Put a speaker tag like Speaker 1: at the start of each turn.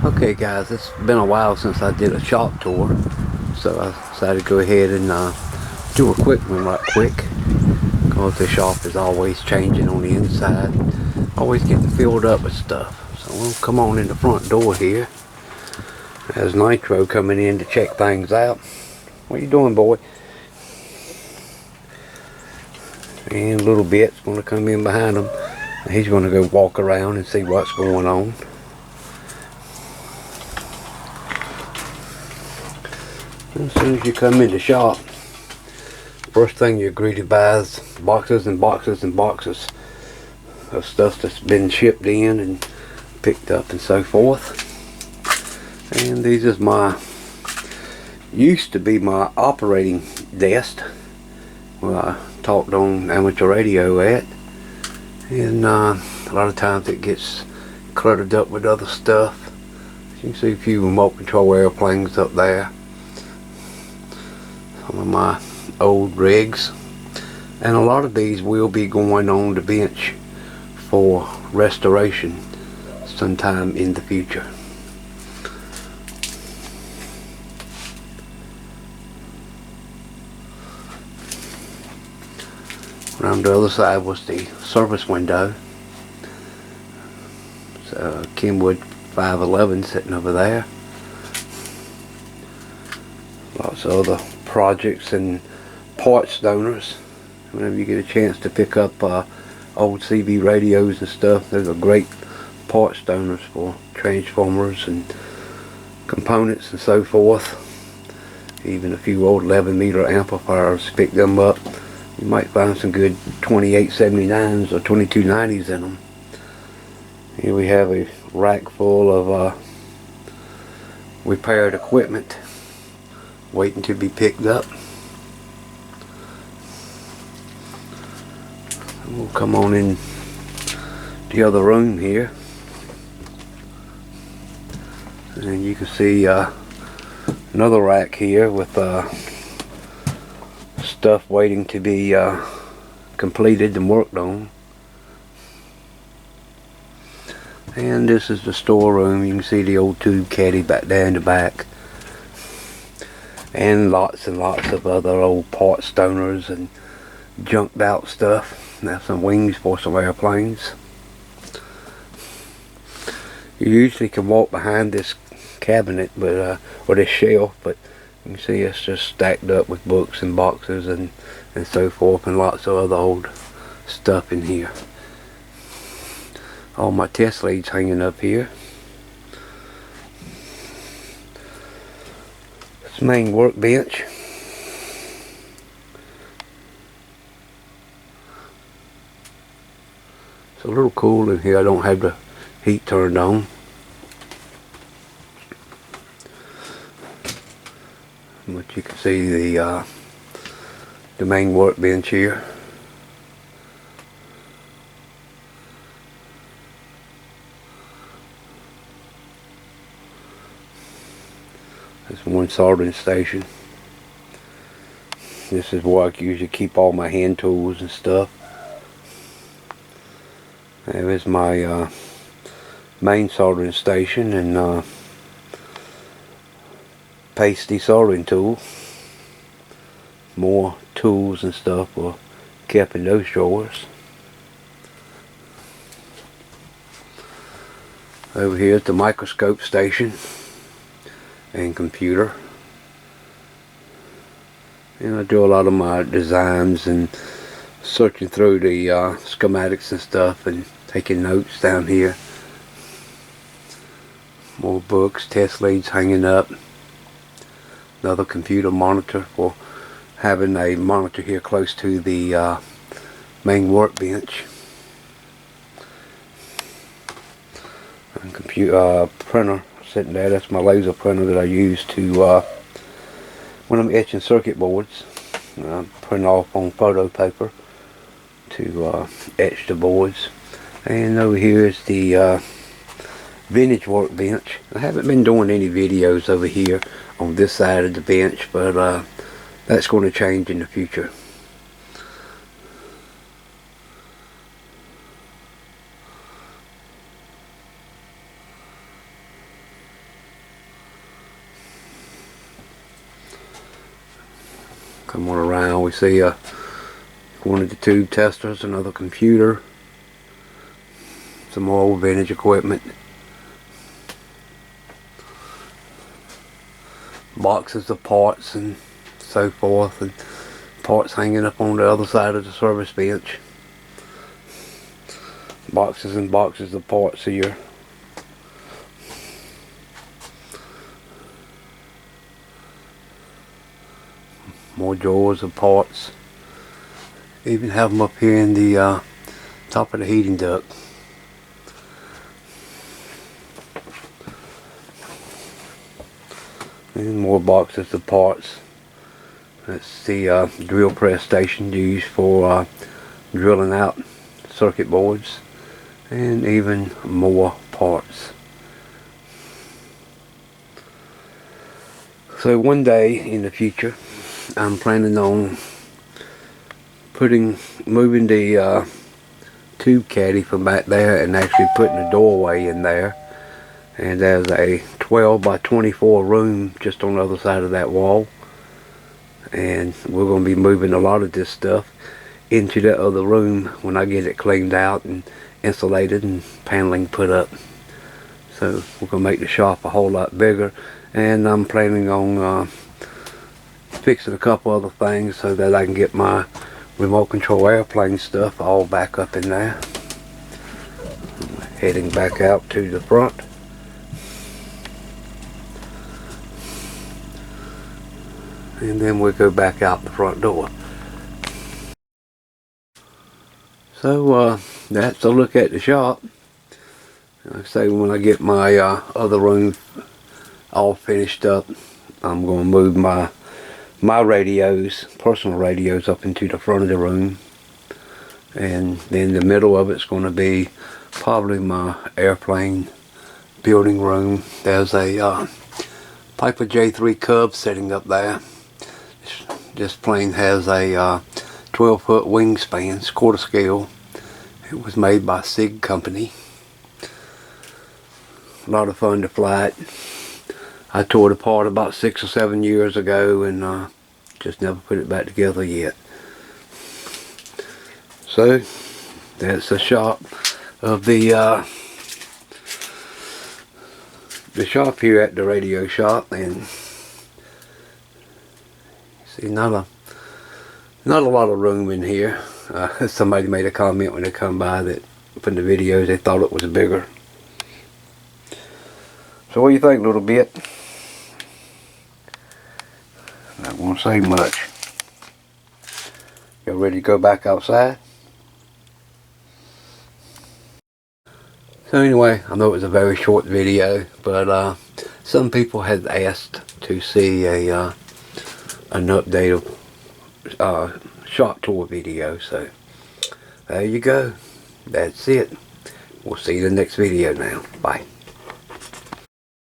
Speaker 1: Okay guys, it's been a while since I did a shop tour, so I decided to go ahead and do a quick one right quick, because the shop is always changing on the inside, always getting filled up with stuff. So we'll come on in the front door here. There's Nitro coming in to check things out. What you doing, boy? And Little Bit's going to come in behind him. He's going to go walk around and see what's going on. As soon as you come in the shop, first thing you're greeted by is boxes and boxes and boxes of stuff that's been shipped in and picked up and so forth. And these is used to be my operating desk where I talked on amateur radio at, and a lot of times it gets cluttered up with other stuff. You can see a few remote control airplanes up there, some of my old rigs, and a lot of these will be going on the bench for restoration sometime in the future. Around the other side was the service window. So Kenwood 511 sitting over there. Lots of other projects and parts donors. Whenever you get a chance to pick up old CB radios and stuff, those are great parts donors for transformers and components and so forth. Even a few old 11-meter amplifiers, pick them up. You might find some good 2879s or 2290s in them. Here we have a rack full of repaired equipment waiting to be picked up. And we'll come on in the other room here, and you can see another rack here with stuff waiting to be completed and worked on. And this is the storeroom. You can see the old tube caddy back there in the back, and lots of other old parts donors and junked out stuff. Now some wings for some airplanes. You usually can walk behind this cabinet, but or this shelf, but you can see it's just stacked up with books and boxes and so forth, and lots of other old stuff in here. All my test leads hanging up here. This main workbench. It's a little cool in here. I don't have the heat turned on. But you can see the main workbench here. There's one soldering station. This is where I usually keep all my hand tools and stuff. There is my main soldering station and pasty soldering tool. More tools and stuff were kept in those drawers. Over here at the microscope station and computer. And I do a lot of my designs and searching through the schematics and stuff and taking notes down here. More books, test leads hanging up. Another computer monitor for having a monitor here close to the main workbench. And computer printer sitting there. That's my laser printer that I use to when I'm etching circuit boards. Print off on photo paper to etch the boards. And over here is the vintage workbench. I haven't been doing any videos over here on this side of the bench, but that's going to change in the future. Come on around, we see one of the tube testers, another computer, some more old vintage equipment, boxes of parts and so forth, and parts hanging up on the other side of the service bench. Boxes and boxes of parts here. More drawers of parts. Even have them up here in the top of the heating duct. And more boxes of parts. That's the drill press station used for drilling out circuit boards. And even more parts. So one day in the future, I'm planning on moving the tube caddy from back there and actually putting a doorway in there. And there's a 12 by 24 room just on the other side of that wall. And we're going to be moving a lot of this stuff into that other room when I get it cleaned out and insulated and paneling put up. So we're going to make the shop a whole lot bigger. And I'm planning on fixing a couple other things so that I can get my remote control airplane stuff all back up in there. Heading back out to the front. And then we'll go back out the front door. So that's a look at the shop. Like I say, when I get my other room all finished up, I'm going to move my radios, personal radios, up into the front of the room. And then the middle of it's going to be probably my airplane building room. There's a Piper J-3 Cub sitting up there. This plane has a 12-foot wingspan, quarter scale. It was made by SIG Company. A lot of fun to fly it. I tore it apart about 6 or 7 years ago and just never put it back together yet. So that's the shop of the shop here at the radio shop. And see, not a lot of room in here. Somebody made a comment when they come by that from the videos they thought it was bigger. So what do you think, little bit? Not gonna say much. Y'all ready to go back outside? So anyway, I know it was a very short video, but some people had asked to see an update of shop tour video. So there you go. That's it. We'll see you in the next video now. Bye.